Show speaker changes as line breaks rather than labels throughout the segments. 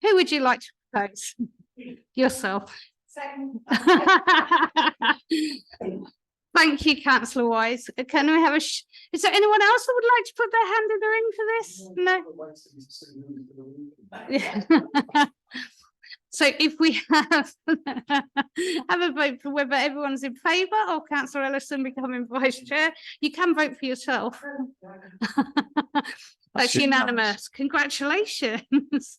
Who would you like to propose? Yourself.
Second.
Thank you, Councillor Wise. Can we have a? Is there anyone else that would like to put their hand in the ring for this? No. So if we have a vote for whether everyone's in favour or Councillor Ellison becoming vice chair, you can vote for yourself. That's unanimous. Congratulations.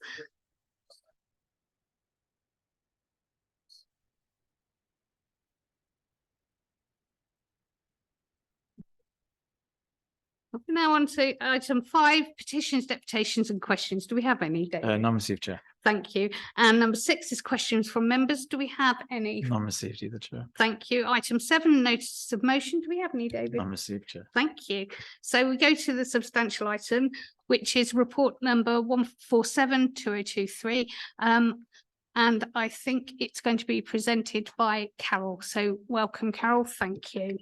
Now on to item 5, petitions, deputations and questions. Do we have any, David?
None received, Chair.
Thank you. And number 6 is questions from members. Do we have any?
None received either, Chair.
Thank you. Item 7, notices of motion. Do we have any, David?
None received, Chair.
Thank you. So we go to the substantial item, which is report number 147-2023. And I think it's going to be presented by Carol. So welcome, Carol. Thank you.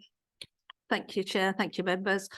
Thank you, Chair. Thank you, members.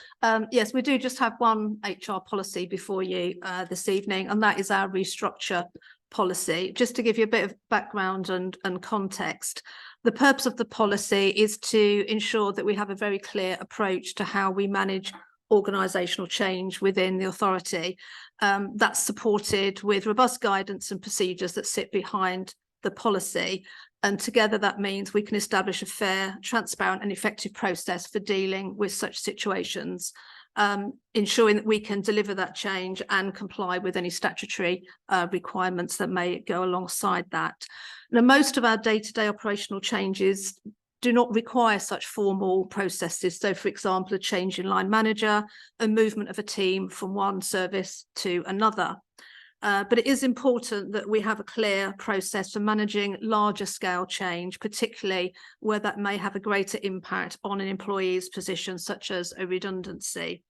Yes, we do just have one HR policy before you this evening, and that is our restructure policy. Just to give you a bit of background and context, the purpose of the policy is to ensure that we have a very clear approach to how we manage organisational change within the authority. That's supported with robust guidance and procedures that sit behind the policy. And together that means we can establish a fair, transparent and effective process for dealing with such situations, ensuring that we can deliver that change and comply with any statutory requirements that may go alongside that. Now, most of our day-to-day operational changes do not require such formal processes. So, for example, a change in line manager, a movement of a team from one service to another. But it is important that we have a clear process for managing larger scale change, particularly where that may have a greater impact on an employee's position, such as a redundancy.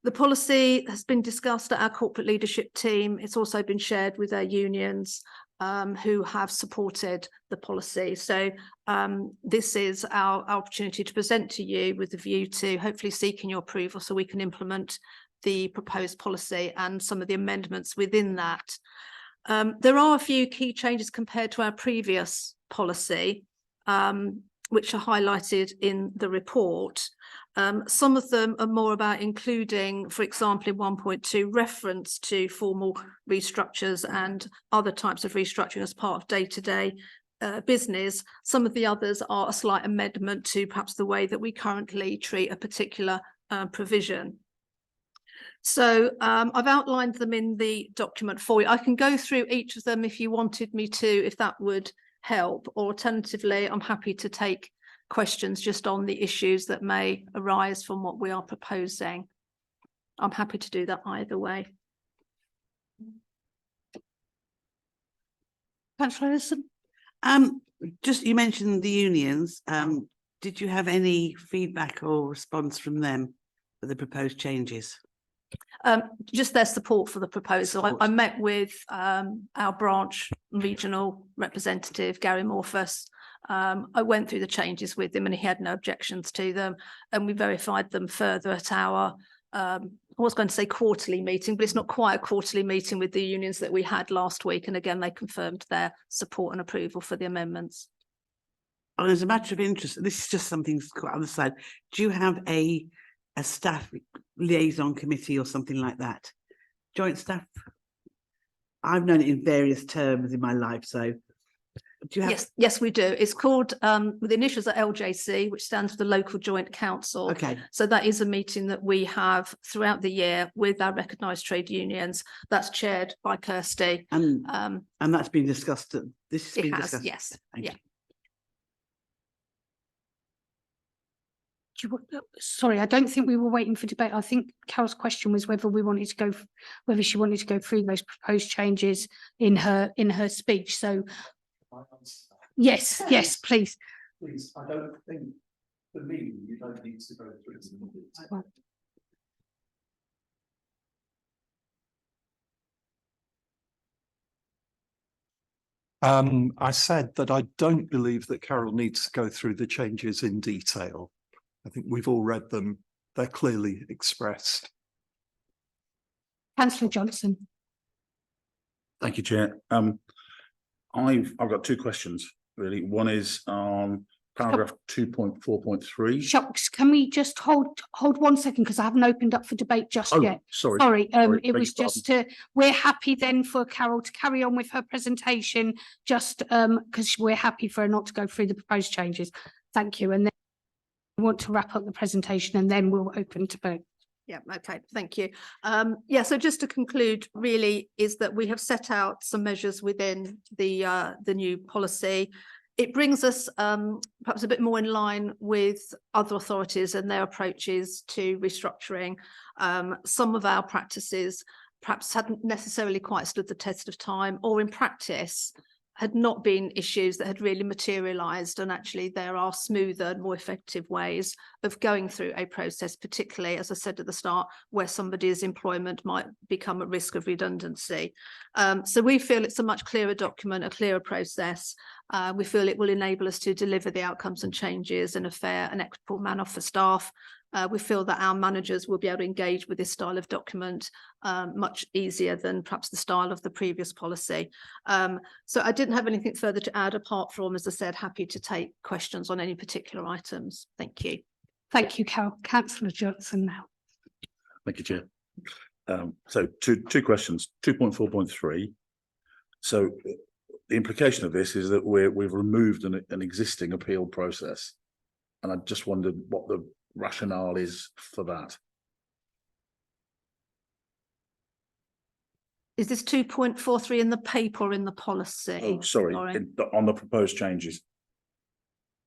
The policy has been discussed at our corporate leadership team. It's also been shared with our unions who have supported the policy. So this is our opportunity to present to you with a view to hopefully seeking your approval so we can implement the proposed policy and some of the amendments within that. There are a few key changes compared to our previous policy, which are highlighted in the report. Some of them are more about including, for example, in 1.2, reference to formal restructures and other types of restructuring as part of day-to-day business. Some of the others are a slight amendment to perhaps the way that we currently treat a particular provision. So I've outlined them in the document for you. I can go through each of them if you wanted me to, if that would help. Or alternatively, I'm happy to take questions just on the issues that may arise from what we are proposing. I'm happy to do that either way.
Councillor Ellison.
Just you mentioned the unions. Did you have any feedback or response from them for the proposed changes?
Just their support for the proposal. I met with our branch regional representative, Gary Morphus. I went through the changes with him and he had no objections to them, and we verified them further at our I was going to say quarterly meeting, but it's not quite a quarterly meeting with the unions that we had last week, and again they confirmed their support and approval for the amendments.
And as a matter of interest, this is just something quite on the side. Do you have a staff liaison committee or something like that? Joint staff? I've known it in various terms in my life, so do you have?
Yes, we do. It's called with the initials are LJC, which stands for the Local Joint Council.
Okay.
So that is a meeting that we have throughout the year with our recognised trade unions. That's chaired by Kirsty.
And that's been discussed. This has been discussed.
Yes.
Thank you.
Sorry, I don't think we were waiting for debate. I think Carol's question was whether we wanted to go, whether she wanted to go through those proposed changes in her speech. So yes, please.
Please, I don't think for me you don't need to go through it.
I said that I don't believe that Carol needs to go through the changes in detail. I think we've all read them. They're clearly expressed.
Councillor Johnson.
Thank you, Chair. I've got two questions, really. One is paragraph 2.4.3.
Shucks, can we just hold 1 second, because I haven't opened up for debate just
Oh,
yet.
sorry.
Sorry, it
beg
was
your
just we're happy then for Carol to carry on with her presentation, just because we're happy for her not to go through the proposed changes. Thank you. And then we want to wrap up the presentation and then we'll open to vote.
Yeah, okay, thank you. Yeah, so just to conclude, really, is that we have set out some measures within the new policy. It brings us perhaps a bit more in line with other authorities and their approaches to restructuring. Some of our practices perhaps hadn't necessarily quite stood the test of time, or in practice had not been issues that had really materialised, and actually there are smoother, more effective ways of going through a process, particularly, as I said at the start, where somebody's employment might become at risk of redundancy. So we feel it's a much clearer document, a clearer process. We feel it will enable us to deliver the outcomes and changes in a fair and equitable manner for staff. We feel that our managers will be able to engage with this style of document much easier than perhaps the style of the previous policy. So I didn't have anything further to add, apart from, as I said, happy to take questions on any particular items. Thank you.
Thank you, Carol. Councillor Johnson now.
Thank you, Chair. So two questions. 2.4.3. So the implication of this is that we've removed an existing appeal process, and I just wondered what the rationale is for that.
Is this 2.43 in the paper or in the policy?
Oh, sorry, on the proposed changes.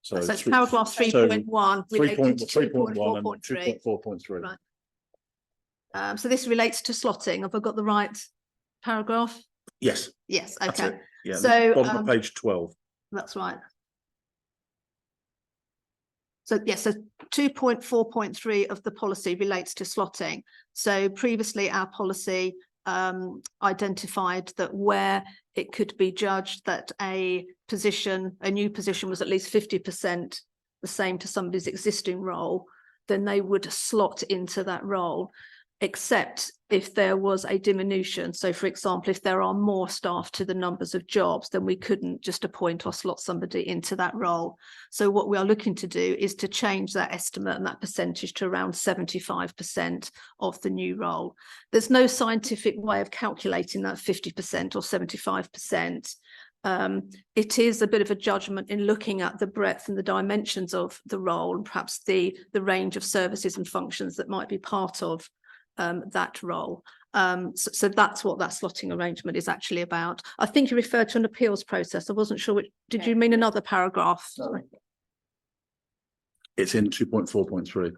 So
it's paragraph 3.1 related to
3.1 and
2.4.3.
2.4.3.
Right. So this relates to slotting. Have I got the right paragraph?
Yes,
Yes,
that's
okay.
it. Yeah,
So,
bottom of page 12.
That's right. So yes, so 2.4.3 of the policy relates to slotting. So previously our policy identified that where it could be judged that a new position was at least 50% the same to somebody's existing role, then they would slot into that role, except if there was a diminution. So for example, if there are more staff to the numbers of jobs, then we couldn't just appoint or slot somebody into that role. So what we are looking to do is to change that estimate and that percentage to around 75% of the new role. There's no scientific way of calculating that 50% or 75%. It is a bit of a judgment in looking at the breadth and the dimensions of the role, and perhaps the range of services and functions that might be part of that role. So that's what that slotting arrangement is actually about. I think you referred to an appeals process. I wasn't sure which, did you mean another paragraph? Sorry.
It's in 2.4.3.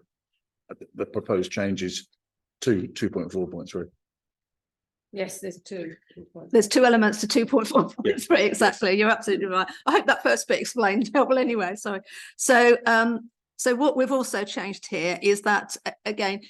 The proposed changes to 2.4.3.
Yes, there's two.
There's two elements to 2.4.3, exactly. You're absolutely right. I hope that first bit explained. Well, anyway, sorry. So what we've also changed here is that, again,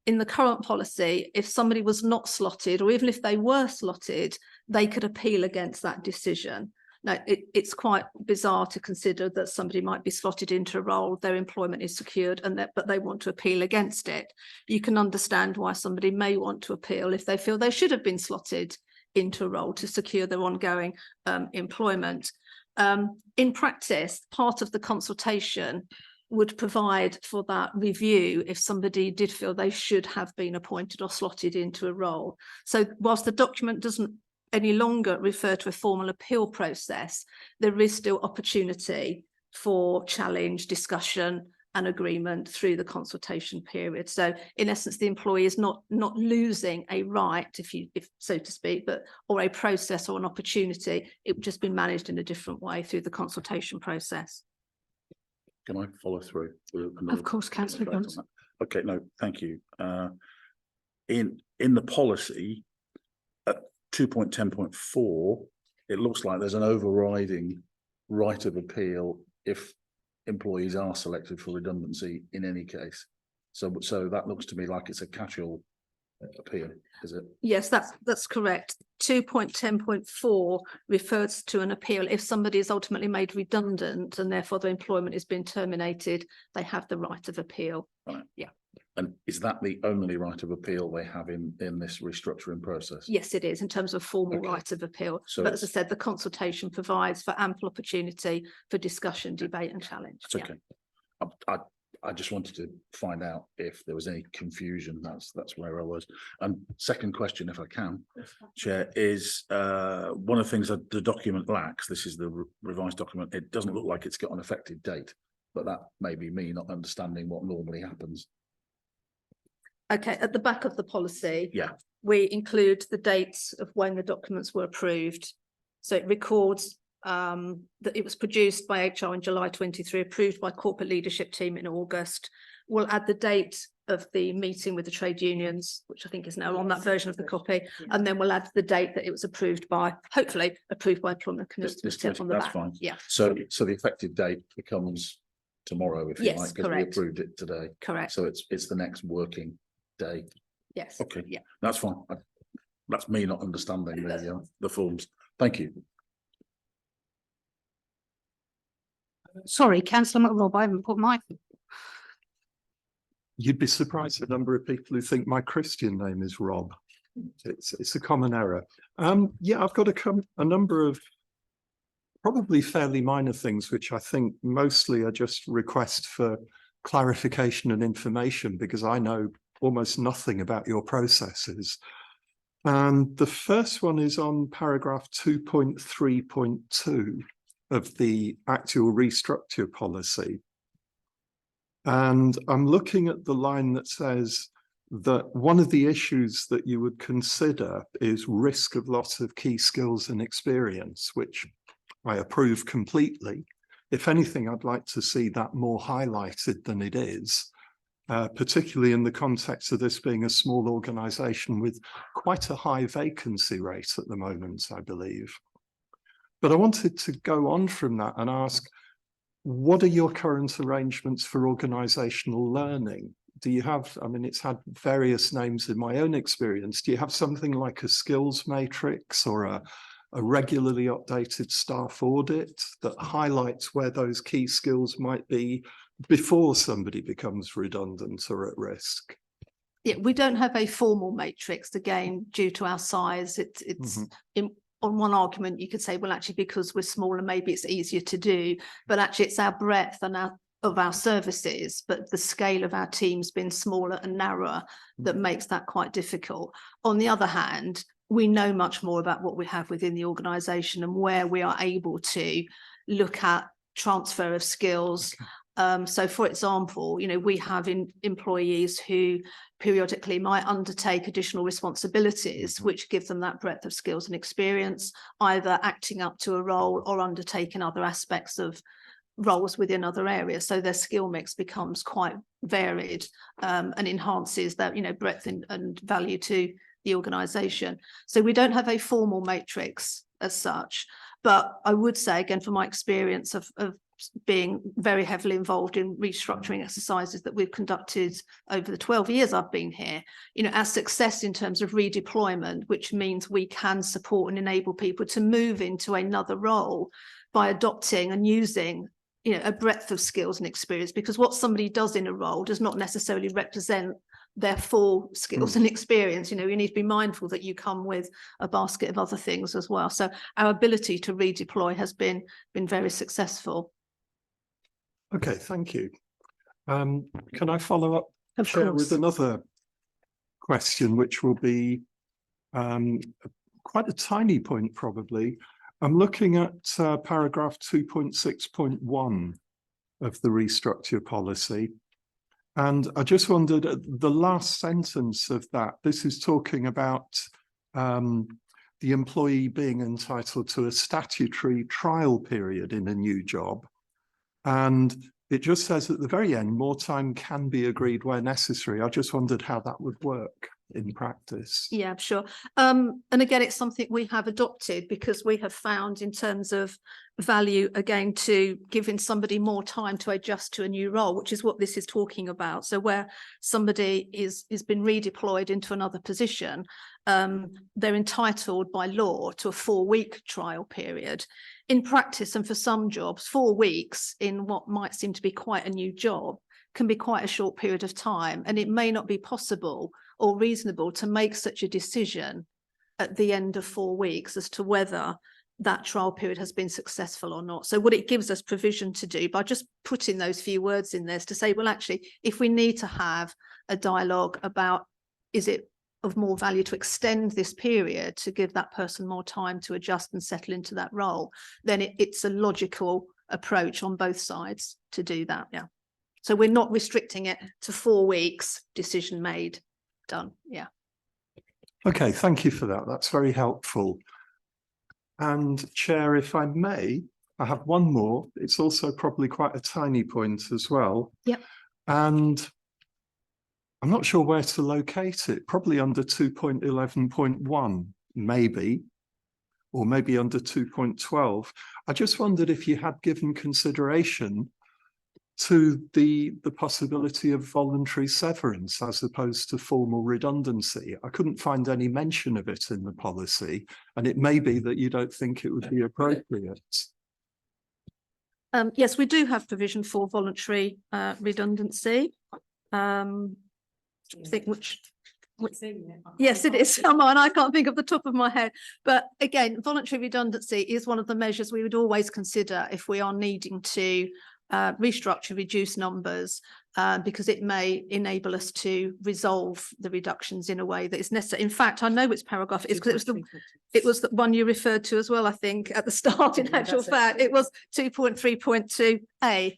in the current policy, if somebody was not slotted, or even if they were slotted, they could appeal against that decision. Now, it's quite bizarre to consider that somebody might be slotted into a role, their employment is secured, but they want to appeal against it. You can understand why somebody may want to appeal if they feel they should have been slotted into a role to secure their ongoing employment. In practice, part of the consultation would provide for that review if somebody did feel they should have been appointed or slotted into a role. So whilst the document doesn't any longer refer to a formal appeal process, there is still opportunity for challenge, discussion and agreement through the consultation period. So in essence, the employee is not losing a right, if so to speak, or a process or an opportunity. It would just be managed in a different way through the consultation process.
Can I follow through?
Of course, Councillor Johnson.
Okay, no, thank you. In the policy at 2.10.4, it looks like there's an overriding right of appeal if employees are selected for redundancy in any case. So that looks to me like it's a catch-all appeal, is it?
Yes, that's correct. 2.10.4 refers to an appeal if somebody is ultimately made redundant and therefore their employment is being terminated, they have the right of appeal.
Right.
Yeah.
And is that the only right of appeal they have in this restructuring process?
Yes, it is in terms of formal
Okay.
right of appeal.
So
But as I
it's-
said, the consultation provides for ample opportunity for discussion, debate and challenge.
It's
Yeah.
okay. I just wanted to find out if there was any confusion. That's where I was. And second question, if I can, Chair, is one of the things that the document lacks, this is the revised document, it doesn't look like it's got an effective date, but that may be me not understanding what normally happens.
Okay, at the back of the policy.
Yeah.
We include the dates of when the documents were approved. So it records that it was produced by HR in July 23, approved by corporate leadership team in August. We'll add the date of the meeting with the trade unions, which I think is now on that version of the copy. And then we'll add the date that it was approved by, hopefully approved by Employment
This
Committee on the
that's
back.
fine.
Yeah,
So the effective date becomes tomorrow, if you
Yes,
like, because we
correct.
approved it today.
correct.
So it's the next working day.
Yes.
Okay.
Yeah.
That's fine. That's me not understanding the forms. Thank you.
Sorry, councillor McRobb, I haven't put my,
You'd be surprised the number of people who think my Christian name is Rob. It's a common error. Yeah, I've got a number of probably fairly minor things, which I think mostly are just requests for clarification and information, because I know almost nothing about your processes. And the first one is on paragraph 2.3.2 of the actual restructure policy. And I'm looking at the line that says that one of the issues that you would consider is risk of loss of key skills and experience, which I approve completely. If anything, I'd like to see that more highlighted than it is, particularly in the context of this being a small organisation with quite a high vacancy rate at the moment, I believe. But I wanted to go on from that and ask, what are your current arrangements for organisational learning? Do you have, I mean, it's had various names in my own experience. Do you have something like a skills matrix or a regularly updated staff audit that highlights where those key skills might be before somebody becomes redundant or at risk?
Yeah, we don't have a formal matrix, again, due to our size. It's on one argument, you could say, well, actually, because we're smaller, maybe it's easier to do, but actually it's our breadth and of our services, but the scale of our teams being smaller and narrower that makes that quite difficult. On the other hand, we know much more about what we have within the organisation and where we are able to look at transfer of skills. So for example, you know, we have employees who periodically might undertake additional responsibilities, which give them that breadth of skills and experience, either acting up to a role or undertaking other aspects of roles within other areas. So their skill mix becomes quite varied and enhances that, you know, breadth and value to the organisation. So we don't have a formal matrix as such, but I would say, again, from my experience of being very heavily involved in restructuring exercises that we've conducted over the 12 years I've been here, you know, our success in terms of redeployment, which means we can support and enable people to move into another role by adopting and using, you know, a breadth of skills and experience, because what somebody does in a role does not necessarily represent their full skills and experience. You know, you need to be mindful that you come with a basket of other things as well. So our ability to redeploy has been very successful.
Okay, thank you. Can I follow up,
Of
Chair,
course.
with another question, which will be quite a tiny point probably. I'm looking at paragraph 2.6.1 of the restructure policy. And I just wondered, the last sentence of that, this is talking about the employee being entitled to a statutory trial period in a new job. And it just says at the very end, more time can be agreed where necessary. I just wondered how that would work in practice.
Yeah, sure. And again, it's something we have adopted because we have found, in terms of value, again, to giving somebody more time to adjust to a new role, which is what this is talking about. So where somebody is been redeployed into another position, they're entitled by law to a 4-week trial period. In practice, and for some jobs, 4 weeks in what might seem to be quite a new job can be quite a short period of time, and it may not be possible or reasonable to make such a decision at the end of 4 weeks as to whether that trial period has been successful or not. So what it gives us provision to do by just putting those few words in there is to say, well, actually, if we need to have a dialogue about, is it of more value to extend this period to give that person more time to adjust and settle into that role, then it's a logical approach on both sides to do that. Yeah. So we're not restricting it to 4 weeks, decision made, done. Yeah.
Okay, thank you for that. That's very helpful. And Chair, if I may, I have one more. It's also probably quite a tiny point as well.
Yep.
And I'm not sure where to locate it, probably under 2.11.1, maybe, or maybe under 2.12. I just wondered if you had given consideration to the possibility of voluntary severance as opposed to formal redundancy. I couldn't find any mention of it in the policy, and it may be that you don't think it would be appropriate.
Yes, we do have provision for voluntary redundancy. I think which yes, it is. I can't think of the top of my head. But again, voluntary redundancy is one of the measures we would always consider if we are needing to restructure, reduce numbers, because it may enable us to resolve the reductions in a way that is necessary. In fact, I know which paragraph it is because it was the one you referred to as well, I think, at the start. In actual fact, it was 2.3.2a.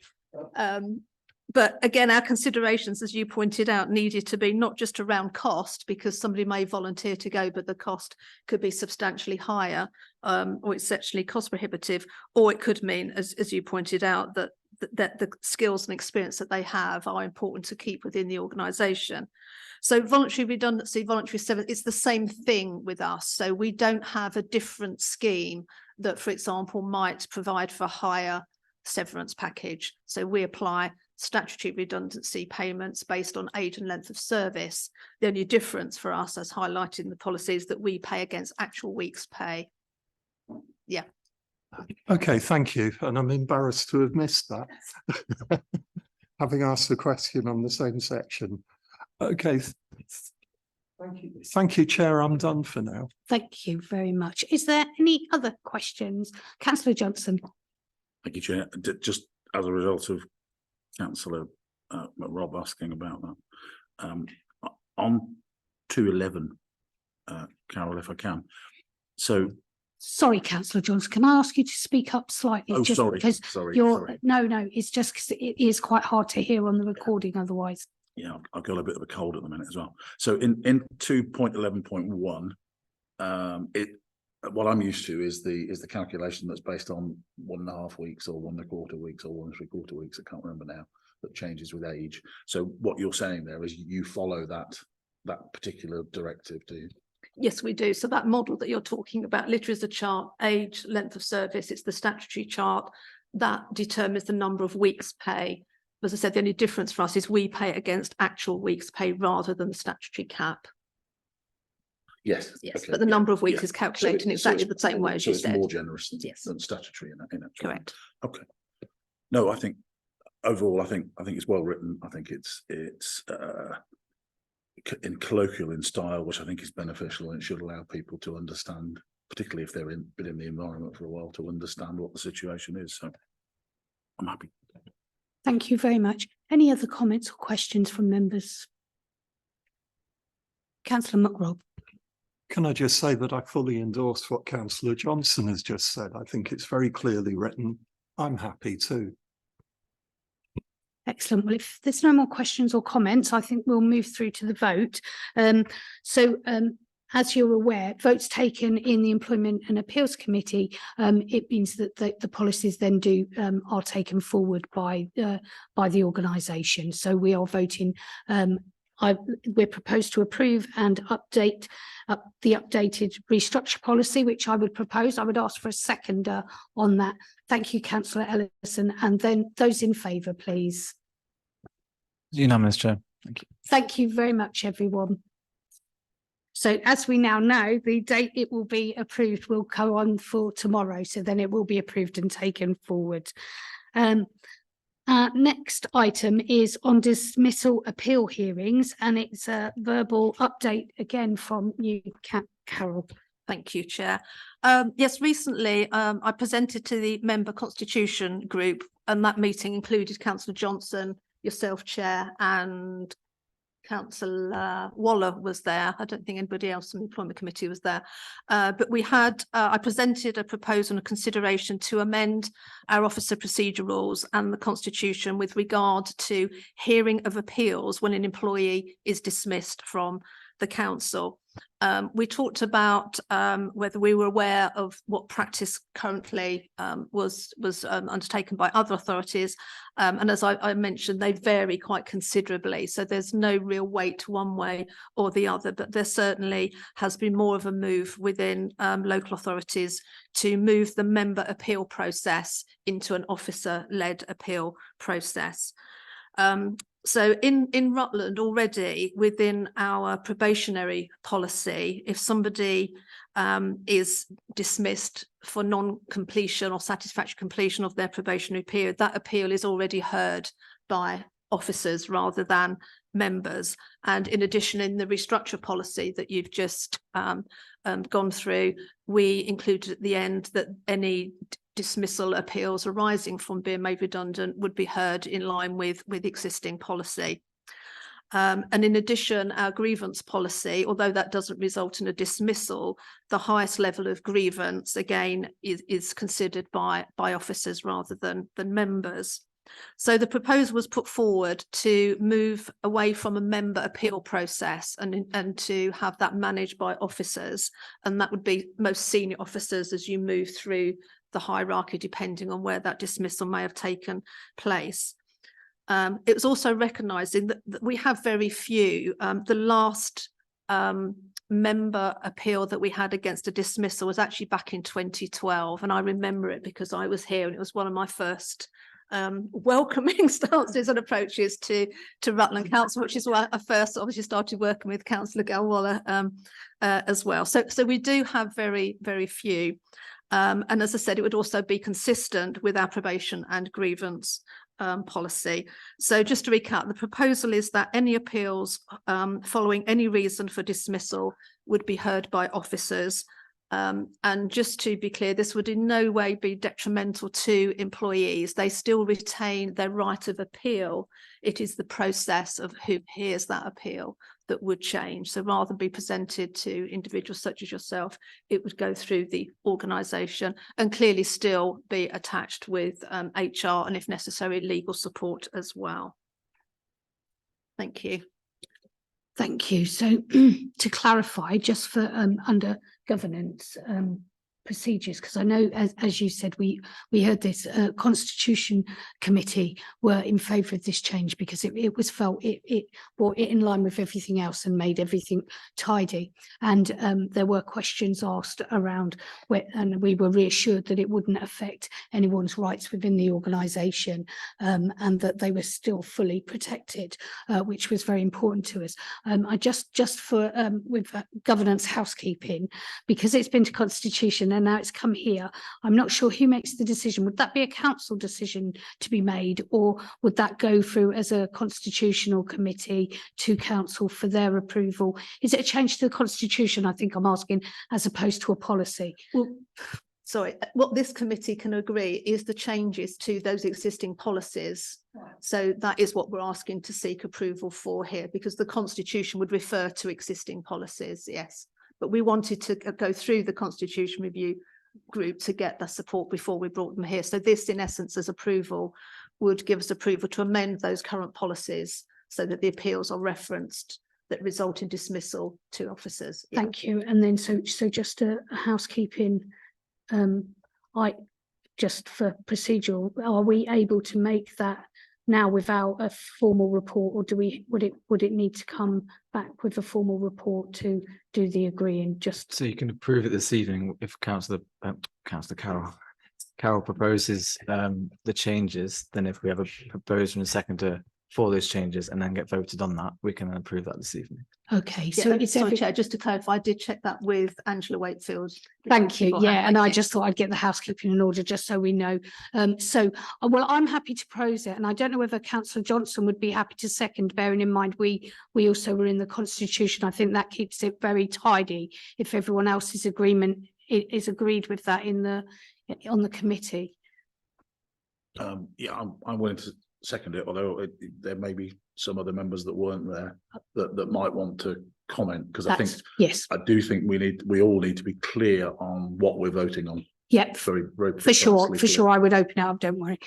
But again, our considerations, as you pointed out, needed to be not just around cost, because somebody may volunteer to go, but the cost could be substantially higher, or exceptionally cost prohibitive, or it could mean, as you pointed out, that the skills and experience that they have are important to keep within the organisation. So voluntary redundancy, voluntary severance, it's the same thing with us. So we don't have a different scheme that, for example, might provide for a higher severance package. So we apply statutory redundancy payments based on age and length of service. The only difference for us, as highlighted in the policy, is that we pay against actual week's pay. Yeah.
Okay, thank you. And I'm embarrassed to have missed that, having asked the question on the same section. Okay. Thank you. Thank you, Chair. I'm done for now.
Thank you very much. Is there any other questions? Councillor Johnson.
Thank you, Chair. Just as a result of Councillor Rob asking about that, on 211, Carol, if I can. So,
Sorry, Councillor Johnson, can I ask you to speak up slightly?
oh,
just
sorry,
because
sorry,
you're
sorry.
no, it's just because it is quite hard to hear on the recording otherwise.
Yeah, I've got a bit of a cold at the minute as well. So in 2.11.1, what I'm used to is the calculation that's based on 1.5 weeks or 1.25 weeks or 1.75 weeks. I can't remember now. That changes with age. So what you're saying there is you follow that particular directive, do you?
Yes, we do. So that model that you're talking about literally is a chart, age, length of service. It's the statutory chart that determines the number of weeks pay. As I said, the only difference for us is we pay against actual weeks pay rather than the statutory cap.
Yes.
Yes,
okay,
but the
yeah,
number of weeks
yeah.
is calculated in
So
exactly
it's-
the same way as
so
you
it's
said.
more generous
Yes.
than statutory in that.
Correct.
Okay. No, I think overall, I think it's well written. I think it's in colloquial in style, which I think is beneficial, and it should allow people to understand, particularly if they're been in the environment for a while, to understand what the situation is. So I'm happy.
Thank you very much. Any other comments or questions from members? Councillor McRobb.
Can I just say that I fully endorse what Councillor Johnson has just said. I think it's very clearly written. I'm happy too.
Excellent. Well, if there's no more questions or comments, I think we'll move through to the vote. As you're aware, votes taken in the Employment and Appeals Committee, it means that the policies then are taken forward by the organisation. So we are voting. We're proposed to approve and update the updated restructure policy, which I would propose. I would ask for a seconder on that. Thank you, Councillor Ellison. And then those in favour, please.
Unanimous, Chair. Thank you.
Thank you very much, everyone. So as we now know, the date it will be approved will go on for tomorrow. So then it will be approved and taken forward. Next item is on dismissal appeal hearings, and it's a verbal update again from you, Carol.
Thank you, Chair. Yes, recently I presented to the member constitution group, and that meeting included Councillor Johnson, yourself, Chair, and Councillor Waller was there. I don't think anybody else from the Employment Committee was there. But we had, I presented a proposal and a consideration to amend our officer procedure rules and the Constitution with regard to hearing of appeals when an employee is dismissed from the council. We talked about whether we were aware of what practice currently was undertaken by other authorities. And as I mentioned, they vary quite considerably. So there's no real weight one way or the other, but there certainly has been more of a move within local authorities to move the member appeal process into an officer-led appeal process. So in Rutland already within our probationary policy, if somebody is dismissed for non-completion or satisfactory completion of their probationary period, that appeal is already heard by officers rather than members. And in addition, in the restructure policy that you've just gone through, we included at the end that any dismissal appeals arising from being made redundant would be heard in line with existing policy. And in addition, our grievance policy, although that doesn't result in a dismissal, the highest level of grievance, again, is considered by officers rather than members. So the proposal was put forward to move away from a member appeal process and to have that managed by officers. And that would be most senior officers as you move through the hierarchy, depending on where that dismissal may have taken place. It was also recognising that we have very few. The last member appeal that we had against a dismissal was actually back in 2012. And I remember it because I was here and it was one of my first welcoming stances and approaches to Rutland Council, which is why I first obviously started working with Councillor Gail Waller as well. So we do have very, very few. And as I said, it would also be consistent with our probation and grievance policy. So just to recap, the proposal is that any appeals following any reason for dismissal would be heard by officers. And just to be clear, this would in no way be detrimental to employees. They still retain their right of appeal. It is the process of who hears that appeal that would change. So rather than be presented to individuals such as yourself, it would go through the organisation and clearly still be attached with HR and, if necessary, legal support as well. Thank you.
Thank you. So to clarify, just for under governance procedures, because I know, as you said, we heard this Constitution Committee were in favour of this change because it was felt it brought it in line with everything else and made everything tidy. And there were questions asked around and we were reassured that it wouldn't affect anyone's rights within the organisation and that they were still fully protected, which was very important to us. I just for with governance housekeeping, because it's been to Constitution and now it's come here, I'm not sure who makes the decision. Would that be a council decision to be made, or would that go through as a constitutional committee to council for their approval? Is it a change to the Constitution, I think I'm asking, as opposed to a policy?
Well, sorry, what this committee can agree is the changes to those existing policies. So that is what we're asking to seek approval for here, because the Constitution would refer to existing policies, yes. But we wanted to go through the Constitution Review Group to get the support before we brought them here. So this, in essence, as approval, would give us approval to amend those current policies so that the appeals are referenced that result in dismissal to officers. Yeah.
Thank you. And then so just a housekeeping, just for procedural, are we able to make that now without a formal report, or would it need to come back with a formal report to do the agreeing? Just
So you can approve it this evening if Councillor Carol proposes the changes. Then if we have a proposal and a seconder for those changes and then get voted on that, we can approve that this evening.
Okay,
Yeah,
so it's
sorry,
every,
Chair, just to clarify, I did check that with Angela Wakefield.
thank you,
beforehand,
yeah, and
thank
I
you.
just thought I'd get the housekeeping in order just so we know. Well, I'm happy to propose it, and I don't know whether councillor Johnson would be happy to second, bearing in mind we also were in the constitution. I think that keeps it very tidy if everyone else's agreement is agreed with that on the committee.
Yeah, I'm willing to second it, although there may be some other members that weren't there that might want to comment, because I think,
Yes,
I do think we all need to be clear on what we're voting on.
yep,
Very
for sure,
precisely
for
clear.
sure, I would open it up, don't worry.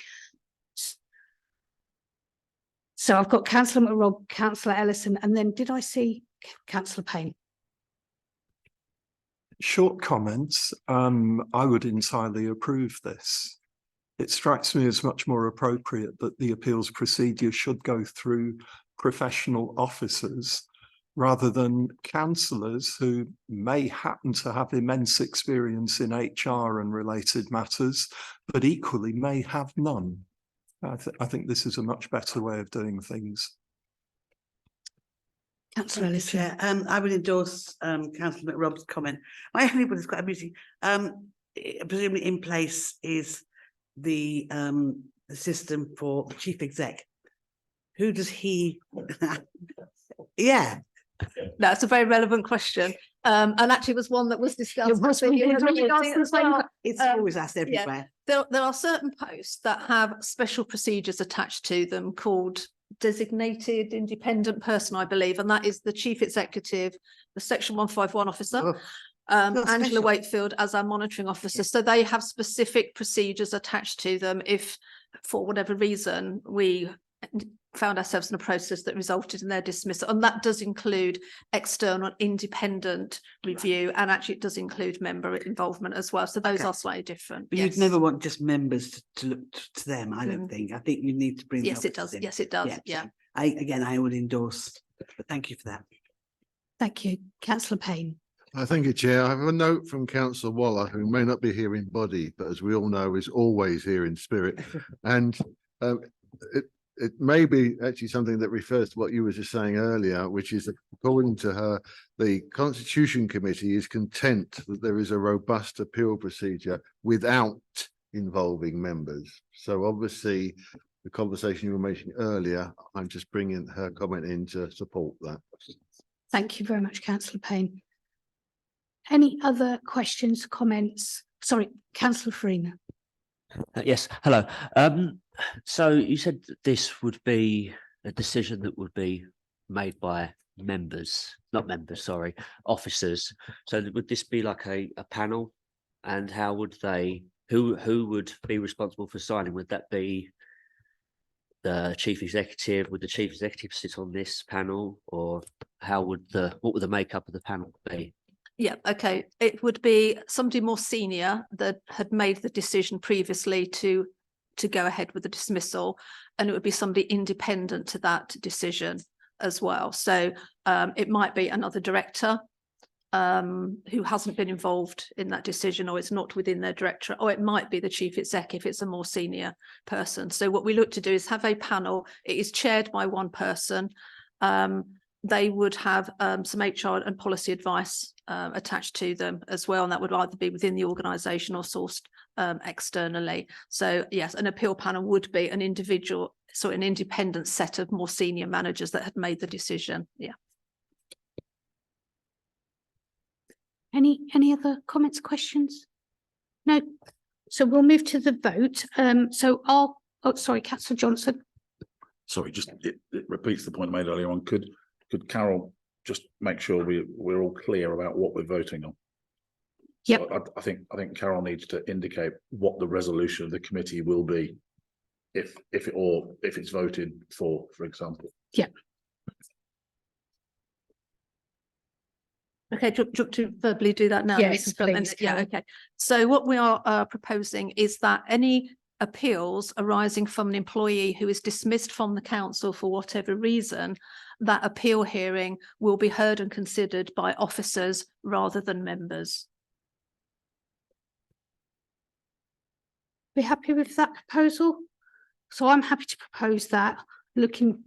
So I've got councillor McRobb, councillor Ellison, and then did I see councillor Payne?
Short comments. I would entirely approve this. It strikes me as much more appropriate that the appeals procedure should go through professional officers rather than councillors who may happen to have immense experience in HR and related matters, but equally may have none. I think this is a much better way of doing things.
Councillor
Thank you,
Ellison.
Chair. I would endorse councillor McRobb's comment. My only one is quite amusing. Presumably in place is the system for the chief exec. Who does he? Yeah,
That's a very relevant question. And actually was one that was discussed.
It was,
I think,
we
in
did,
the
we
meeting
asked the
as
same
well.
it's
Um,
always asked everywhere.
There are certain posts that have special procedures attached to them called designated independent person, I believe, and that is the chief executive, the section 151 officer,
Oh,
Angela
special.
Wakefield as our monitoring officer. So they have specific procedures attached to them if for whatever reason we found ourselves in a process that resulted in their dismissal, and that does include external independent review, and actually it does include member involvement as well, so those
Okay.
are slightly different.
But
Yes.
you'd never want just members to look to them, I don't
Mm.
think. I think you need to bring. the
Yes, it does.
officers in.
Yes, it does.
so
Yeah.
I would endorse, but thank you for that.
Thank you, councillor Payne.
Thank you, Chair. I have a note from Councillor Waller, who may not be here in body, but as we all know, is always here in spirit. And it may be actually something that refers to what you were just saying earlier, which is that according to her, the Constitution Committee is content that there is a robust appeal procedure without involving members. So obviously, the conversation you were making earlier, I'm just bringing her comment in to support that.
Thank you very much, councillor Payne. Any other questions, comments? Sorry, councillor Farina.
Yes, hello. So you said that this would be a decision that would be made by officers. So would this be like a panel? And how would who would be responsible for signing? Would that be the chief executive? Would the chief executive sit on this panel, or what would the makeup of the panel be?
Yeah, okay. It would be somebody more senior that had made the decision previously to go ahead with the dismissal, and it would be somebody independent to that decision as well. So it might be another director who hasn't been involved in that decision, or it's not within their directorate, or it might be the chief exec if it's a more senior person. So what we look to do is have a panel. It is chaired by one person. They would have some HR and policy advice attached to them as well, and that would either be within the organisation or sourced externally. So yes, an appeal panel would be an independent set of more senior managers that had made the decision. Yeah.
Any other comments, questions? No. So we'll move to the vote. Sorry, councillor Johnson.
Sorry, just it repeats the point I made earlier on. Could Carol just make sure we're all clear about what we're voting on?
Yep.
So I think Carol needs to indicate what the resolution of the committee will be if it's voted for example.
Yep.
Okay, do you want to verbally do that now?
Yes,
Mrs. Blunt?
please,
Yeah,
Carol.
okay. So what we are proposing is that any appeals arising from an employee who is dismissed from the council for whatever reason, that appeal hearing will be heard and considered by officers rather than members.
Be happy with that proposal? So I'm happy to propose that.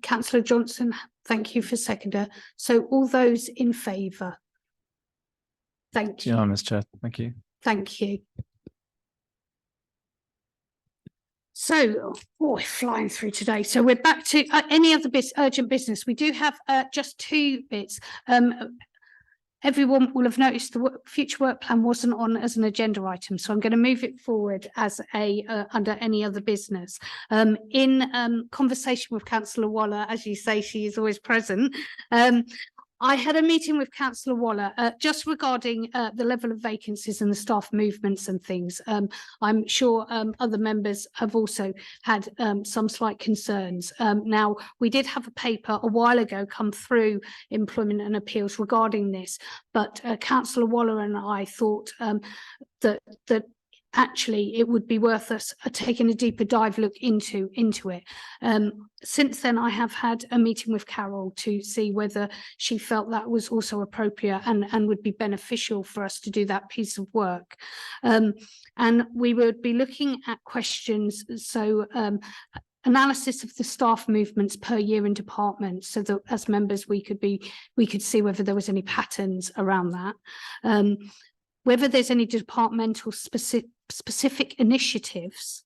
Councillor Johnson, Thank you for seconder. So all those in favour? Thank you.
Unanimous, Chair. Thank you.
Thank you. So, we're flying through today. So we're back to any other urgent business. We do have just 2 bits. Everyone will have noticed the future work plan wasn't on as an agenda item, so I'm going to move it forward as a under any other business. In conversation with Councillor Waller, as you say, she is always present. I had a meeting with Councillor Waller just regarding the level of vacancies and the staff movements and things. I'm sure other members have also had some slight concerns. Now, we did have a paper a while ago come through Employment and Appeals regarding this, but Councillor Waller and I thought that actually it would be worth us taking a deeper dive look into it. Since then, I have had a meeting with Carol to see whether she felt that was also appropriate and would be beneficial for us to do that piece of work. And we would be looking at questions, so analysis of the staff movements per year in departments, so that as members we could see whether there was any patterns around that. Whether there's any departmental specific initiatives,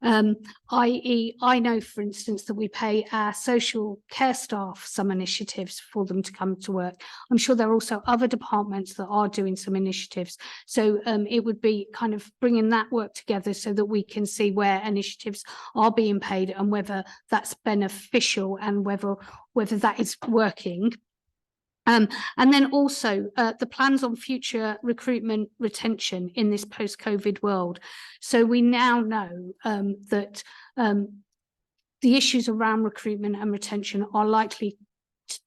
i.e. I know, for instance, that we pay our social care staff some initiatives for them to come to work. I'm sure there are also other departments that are doing some initiatives. So it would be kind of bringing that work together so that we can see where initiatives are being paid and whether that's beneficial and whether that is working. And then also the plans on future recruitment retention in this post-COVID world. So we now know that the issues around recruitment and retention are likely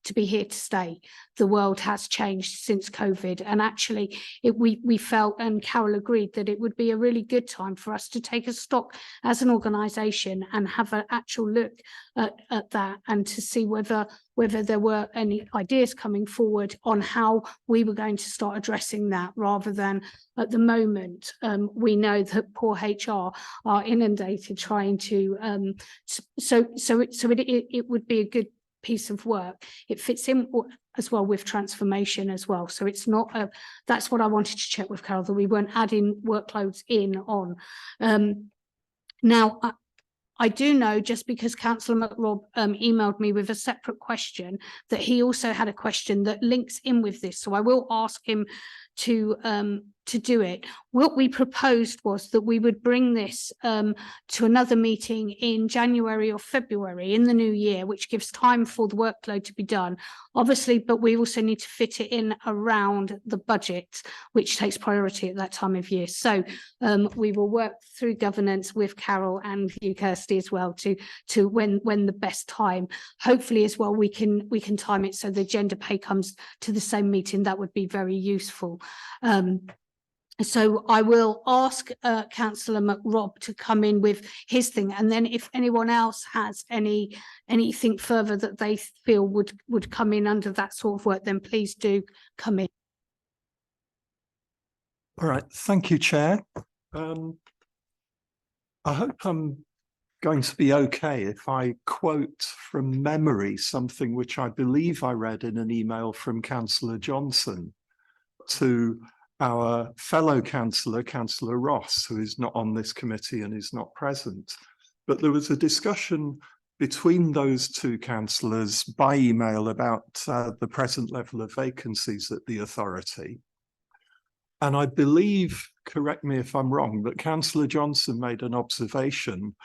to be here to stay. The world has changed since COVID, and actually we felt, and Carol agreed, that it would be a really good time for us to take a stock as an organisation and have an actual look at that, and to see whether there were any ideas coming forward on how we were going to start addressing that, rather than at the moment we know that poor HR are inundated trying to it would be a good piece of work. It fits in as well with transformation as well. So it's not that's what I wanted to check with Carol, that we weren't adding workloads on. Now, I do know, just because Councillor McRobb emailed me with a separate question, that he also had a question that links in with this. So I will ask him to do it. What we proposed was that we would bring this to another meeting in January or February in the new year, which gives time for the workload to be done, obviously, but we also need to fit it in around the budget, which takes priority at that time of year. So we will work through governance with Carol and you, Kirsty, as well, to when the best time. Hopefully as well we can time it so the gender pay comes to the same meeting. That would be very useful. So I will ask Councillor McRobb to come in with his thing, and then if anyone else has anything further that they feel would come in under that sort of work, then please do come in.
All right, thank you, Chair. I hope I'm going to be okay if I quote from memory something which I believe I read in an email from Councillor Johnson to our fellow councillor, Councillor Ross, who is not on this committee and is not present. But there was a discussion between those two councillors by email about the present level of vacancies at the authority. And I believe, correct me if I'm wrong, but Councillor Johnson made an observation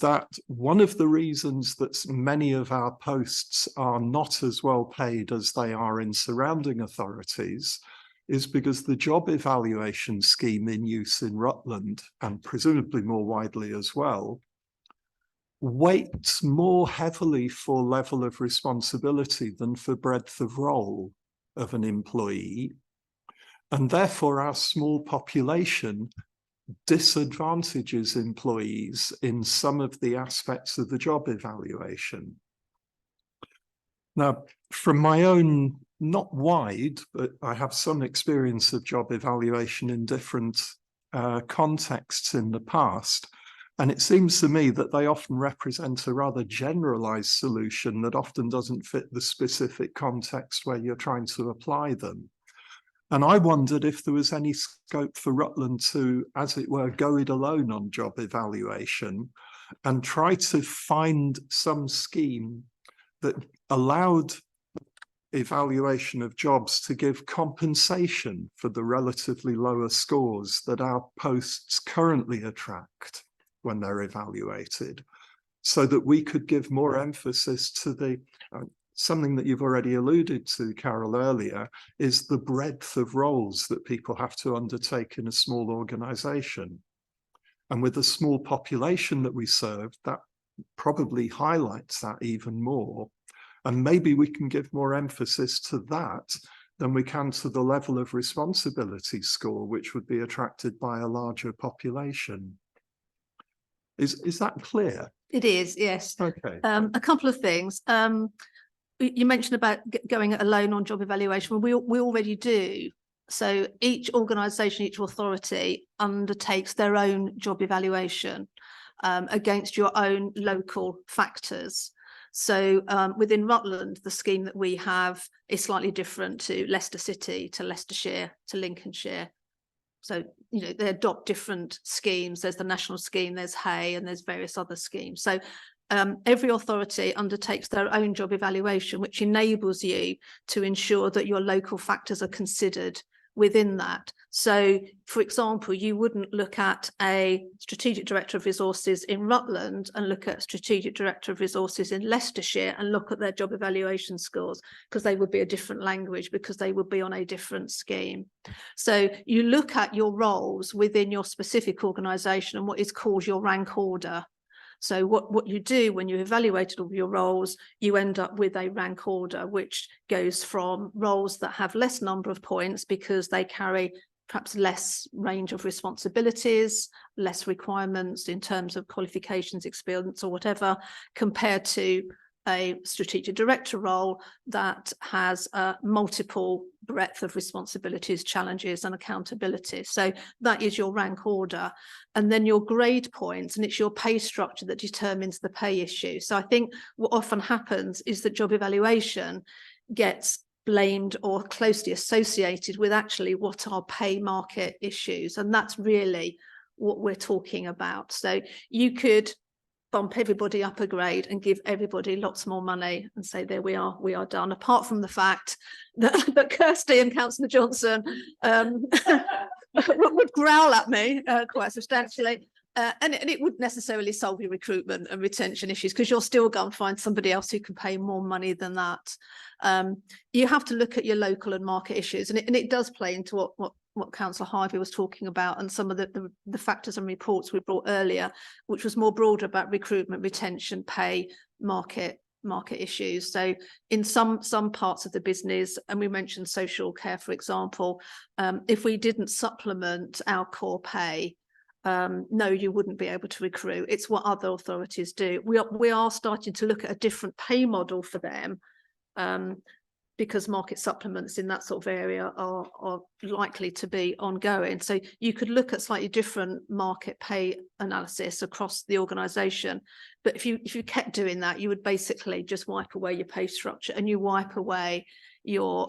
that one of the reasons that many of our posts are not as well paid as they are in surrounding authorities is because the job evaluation scheme in use in Rutland, and presumably more widely as well, weights more heavily for level of responsibility than for breadth of role of an employee. And therefore our small population disadvantages employees in some of the aspects of the job evaluation. Now, from my own, not wide, but I have some experience of job evaluation in different contexts in the past, And it seems to me that they often represent a rather generalized solution that often doesn't fit the specific context where you're trying to apply them. And I wondered if there was any scope for Rutland to, as it were, go it alone on job evaluation and try to find some scheme that allowed evaluation of jobs to give compensation for the relatively lower scores that our posts currently attract when they're evaluated, so that we could give more emphasis to the something that you've already alluded to, Carol, earlier, is the breadth of roles that people have to undertake in a small organization. And with the small population that we serve, that probably highlights that even more. And maybe we can give more emphasis to that than we can to the level of responsibility score, which would be attracted by a larger population. Is that clear?
It is, yes.
Okay.
A couple of things. You mentioned about going it alone on job evaluation. We already do. So each organisation, each authority undertakes their own job evaluation against your own local factors. So within Rutland, the scheme that we have is slightly different to Leicester City, to Leicestershire, to Lincolnshire. So, you know, they adopt different schemes. There's the national scheme, there's Hay, and there's various other schemes. So every authority undertakes their own job evaluation, which enables you to ensure that your local factors are considered within that. So, for example, you wouldn't look at a strategic director of resources in Rutland and look at strategic director of resources in Leicestershire and look at their job evaluation scores, because they would be a different language, because they would be on a different scheme. So you look at your roles within your specific organisation and what is called your rank order. So what you do when you evaluated all your roles, you end up with a rank order, which goes from roles that have less number of points because they carry perhaps less range of responsibilities, less requirements in terms of qualifications, experience or whatever, compared to a strategic director role that has multiple breadth of responsibilities, challenges and accountability. So that is your rank order. And then your grade points, and it's your pay structure that determines the pay issue. So I think what often happens is that job evaluation gets blamed or closely associated with actually what are pay market issues. And that's really what we're talking about. So you could bump everybody up a grade and give everybody lots more money and say, there we are done. Apart from the fact that Kirsty and Councillor Johnson would growl at me quite substantially. And it wouldn't necessarily solve your recruitment and retention issues, because you'll still go and find somebody else who can pay more money than that. You have to look at your local and market issues, and it does play into what Councillor Harvey was talking about, and some of the factors and reports we brought earlier, which was more broader about recruitment, retention, pay, market issues. So in some parts of the business, and we mentioned social care, for example, if we didn't supplement our core pay, no, you wouldn't be able to recruit. It's what other authorities do. We are starting to look at a different pay model for them, because market supplements in that sort of area are likely to be ongoing. So you could look at slightly different market pay analysis across the organisation. But if you kept doing that, you would basically just wipe away your pay structure, and you wipe away your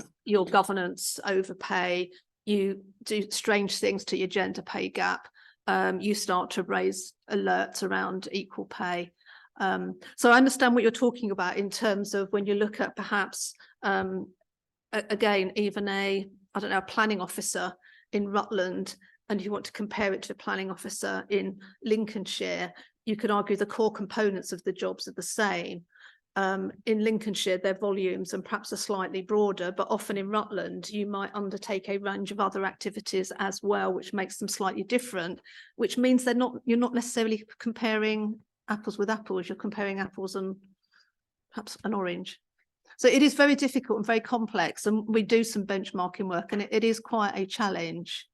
governance overpay. You do strange things to your gender pay gap. You start to raise alerts around equal pay. So I understand what you're talking about in terms of when you look at perhaps, again, even a planning officer in Rutland, and you want to compare it to a planning officer in Lincolnshire, you could argue the core components of the jobs are the same. In Lincolnshire, their volumes and perhaps are slightly broader, but often in Rutland, you might undertake a range of other activities as well, which makes them slightly different, which means you're not necessarily comparing apples with apples, you're comparing apples and perhaps an orange. So it is very difficult and very complex, and we do some benchmarking work, and it is quite a challenge.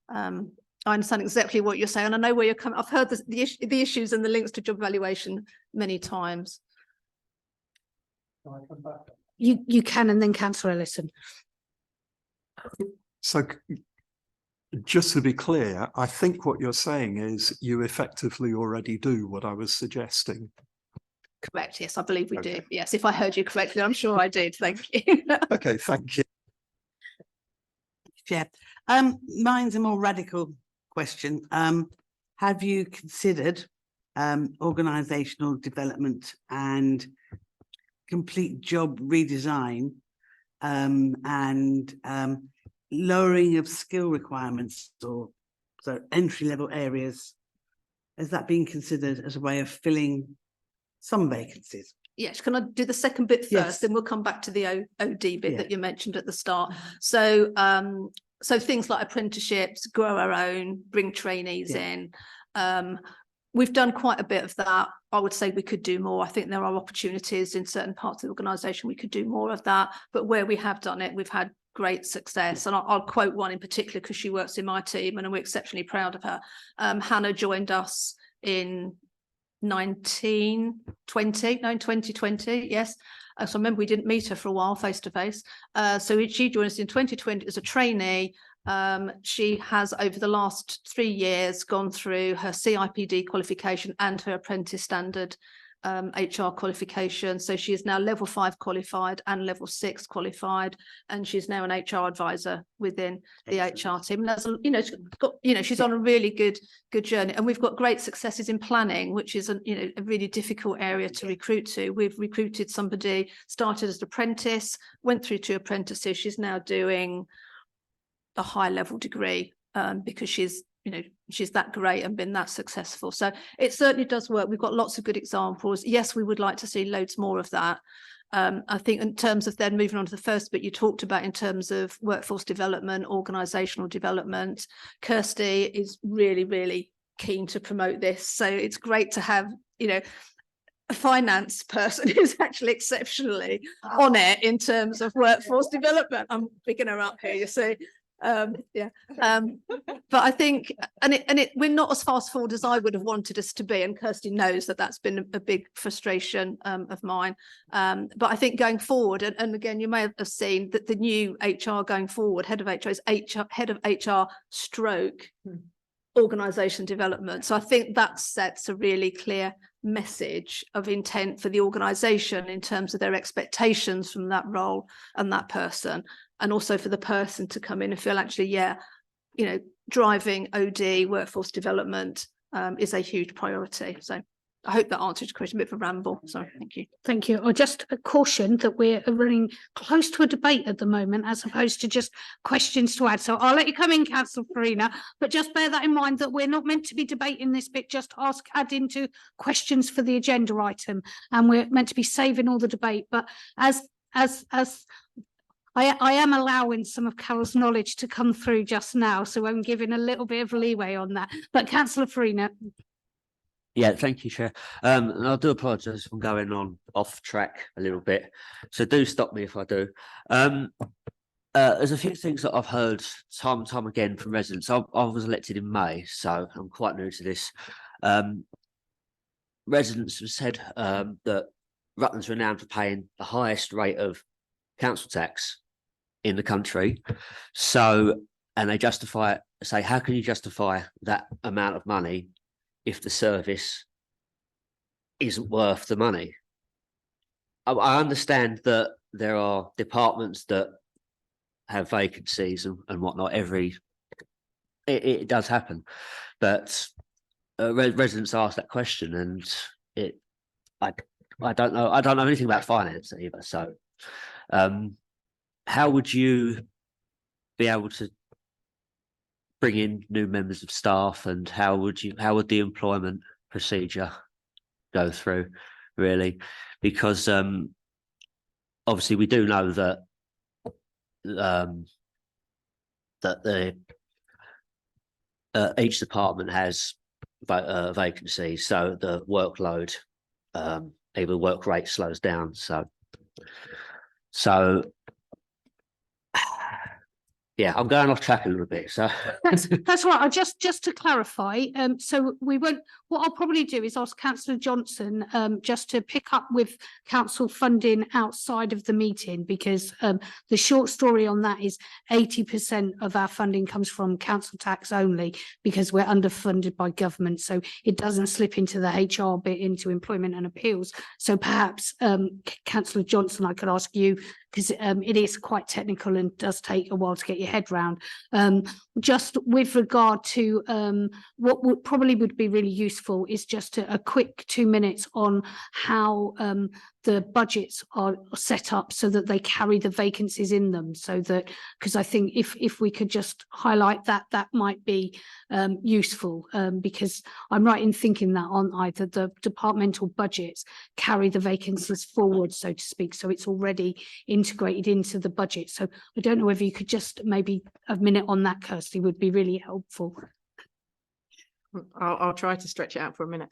I understand exactly what you're saying, and I know where you're coming. I've heard the issues and the links to job evaluation many times.
You can, and then Councillor Ellison.
So just to be clear, I think what you're saying is you effectively already do what I was suggesting.
Correct, yes, I believe we do.
Okay.
Yes, if I heard you correctly, I'm sure I did. Thank you.
Okay, thank you.
Chair. Mine's a more radical question. Have you considered organisational development and complete job redesign and lowering of skill requirements or so entry-level areas? Has that been considered as a way of filling some vacancies?
Yes, can I do the second bit first?
Yes.
Then we'll come back to the OD bit
Yeah.
that you mentioned at the start. So, so things like apprenticeships, grow our own, bring trainees
Yeah.
in. We've done quite a bit of that. I would say we could do more. I think there are opportunities in certain parts of the organisation. We could do more of that. But where we have done it, we've had great success. And I'll quote one in particular because she works in my team and we're exceptionally proud of her. Hannah joined us in 2020, yes. So I remember we didn't meet her for a while face to face. So she joined us in 2020 as a trainee. She has over the last 3 years gone through her CIPD qualification and her apprentice standard HR qualification. So she is now level 5 qualified and level 6 qualified, and she's now an HR advisor within the HR team. And that's, you know, she's got, you know, she's on a really good journey, and we've got great successes in planning, which is a, you know, a really difficult area to recruit to. We've recruited somebody, started as an apprentice, went through 2 apprentices. She's now doing a high level degree because she's, you know, she's that great and been that successful. So it certainly does work. We've got lots of good examples. Yes, we would like to see loads more of that. I think in terms of then moving on to the first bit you talked about in terms of workforce development, organisational development, Kirsty is really, really keen to promote this. So it's great to have, you know, a finance person who's actually exceptionally on it in terms of workforce development. I'm picking her up here, you see. But I think, we're not as fast forward as I would have wanted us to be, and Kirsty knows that that's been a big frustration of mine. But I think going forward, and again, you may have seen that the new HR going forward, head of HR is head of HR stroke organisation development. So I think that sets a really clear message of intent for the organisation in terms of their expectations from that role and that person, and also for the person to come in and feel actually, yeah, you know, driving OD workforce development is a huge priority. So I hope that answers your question. A bit of a ramble. Sorry, thank you.
Thank you. Or just a caution that we're running close to a debate at the moment, as opposed to just questions to add. So I'll let you come in, Councillor Farina, but just bear that in mind that we're not meant to be debating this bit, just add into questions for the agenda item. And we're meant to be saving all the debate. But as I am allowing some of Carol's knowledge to come through just now, so I'm giving a little bit of leeway on that. But Councillor Farina.
Yeah, thank you, Chair. And I do apologise if I'm going on off track a little bit, so do stop me if I do. There's a few things that I've heard time and time again from residents. I was elected in May, so I'm quite new to this. Residents have said that Rutland's renowned for paying the highest rate of council tax in the country. So, and they justify it, say, how can you justify that amount of money if the service isn't worth the money? I understand that there are departments that have vacancies and whatnot. It does happen, but residents ask that question, and I don't know anything about finance either. So, how would you be able to bring in new members of staff, and how would the employment procedure go through, really? Because obviously we do know that each department has vacancies, so the workload, either work rate slows down. So Yeah, I'm going off track a little bit, so.
That's right. I just to clarify, so we won't, what I'll probably do is ask councillor Johnson, just to pick up with council funding outside of the meeting, because, the short story on that is 80% of our funding comes from council tax only, because we're underfunded by government. So it doesn't slip into the HR bit into employment and appeals. So perhaps, councillor Johnson, I could ask you, because it is quite technical and does take a while to get your head round. Just with regard to what would probably would be really useful is just a quick 2 minutes on how the budgets are set up so that they carry the vacancies in them, so that, because I think if we could just highlight that, that might be useful, because I'm right in thinking that on either the departmental budgets carry the vacancies forward, so to speak, so it's already integrated into the budget. So I don't know whether you could just maybe a minute on that, Kirsty, would be really helpful.
I'll try to stretch it out for a minute.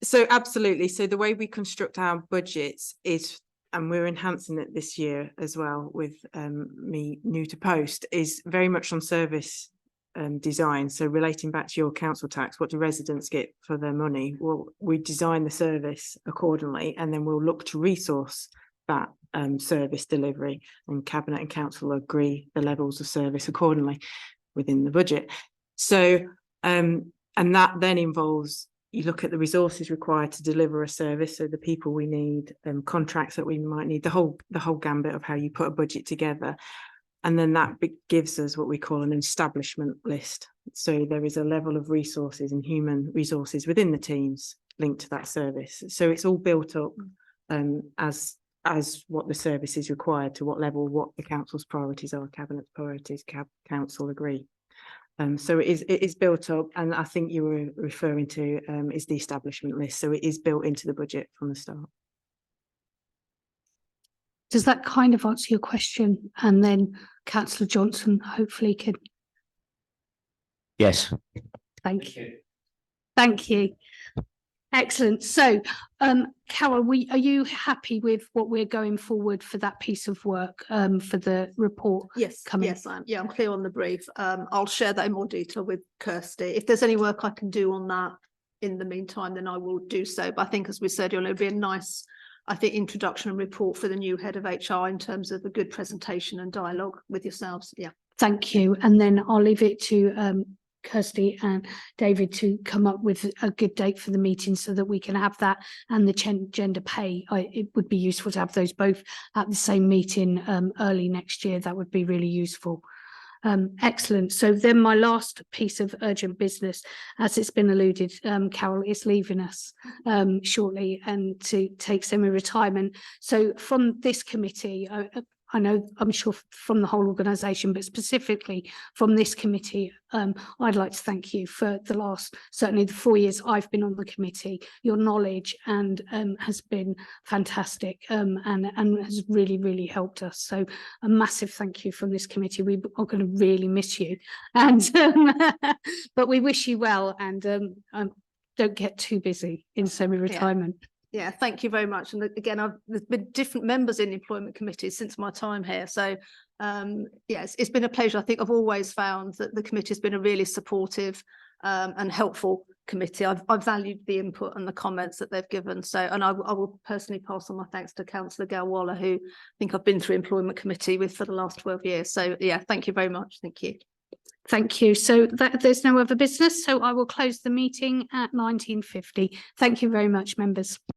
So absolutely. So the way we construct our budgets is, and we're enhancing it this year as well with me new to post, is very much on service design. So relating back to your council tax, what do residents get for their money? Well, we design the service accordingly, and then we'll look to resource that service delivery, and cabinet and council agree the levels of service accordingly within the budget. So and that then involves, you look at the resources required to deliver a service, so the people we need, contracts that we might need, the whole gambit of how you put a budget together. And then that gives us what we call an establishment list. So there is a level of resources and human resources within the teams linked to that service. So it's all built up as what the service is required, to what level, what the council's priorities are, cabinet's priorities, council agree. So it is built up, and I think you were referring to is the establishment list. So it is built into the budget from the start.
Does that kind of answer your question? And then councillor Johnson hopefully can.
Yes.
Thank you. Thank you. Excellent. So, Carol, are you happy with what we're going forward for that piece of work, for the report?
Yes,
coming?
yes, I'm clear on the brief. I'll share that in more detail with Kirsty. If there's any work I can do on that in the meantime, then I will do so. But I think, as we said, it'll be a nice, I think, introduction and report for the new head of HR in terms of a good presentation and dialogue with yourselves. Yeah.
Thank you. And then I'll leave it to Kirsty and David to come up with a good date for the meeting, so that we can have that and the gender pay. It would be useful to have those both at the same meeting early next year. That would be really useful. Excellent. So then my last piece of urgent business, as it's been alluded, Carol is leaving us shortly and to take semi-retirement. So from this committee, I know, I'm sure from the whole organisation, but specifically from this committee, I'd like to thank you for the last, certainly the 4 years I've been on the committee. Your knowledge and has been fantastic, and has really, really helped us. So a massive thank you from this committee. We are going to really miss you, and but we wish you well, and don't get too busy in semi-retirement.
Yeah, thank you very much. And again, there's been different members in employment committees since my time here. So yes, it's been a pleasure. I think I've always found that the committee has been a really supportive and helpful committee. I've valued the input and the comments that they've given. So, and I will personally pass on my thanks to Councillor Gail Waller, who I think I've been through employment committee with for the last 12 years. So yeah, thank you very much. Thank you.
Thank you. So there's no other business. So I will close the meeting at 19:50. Thank you very much, members.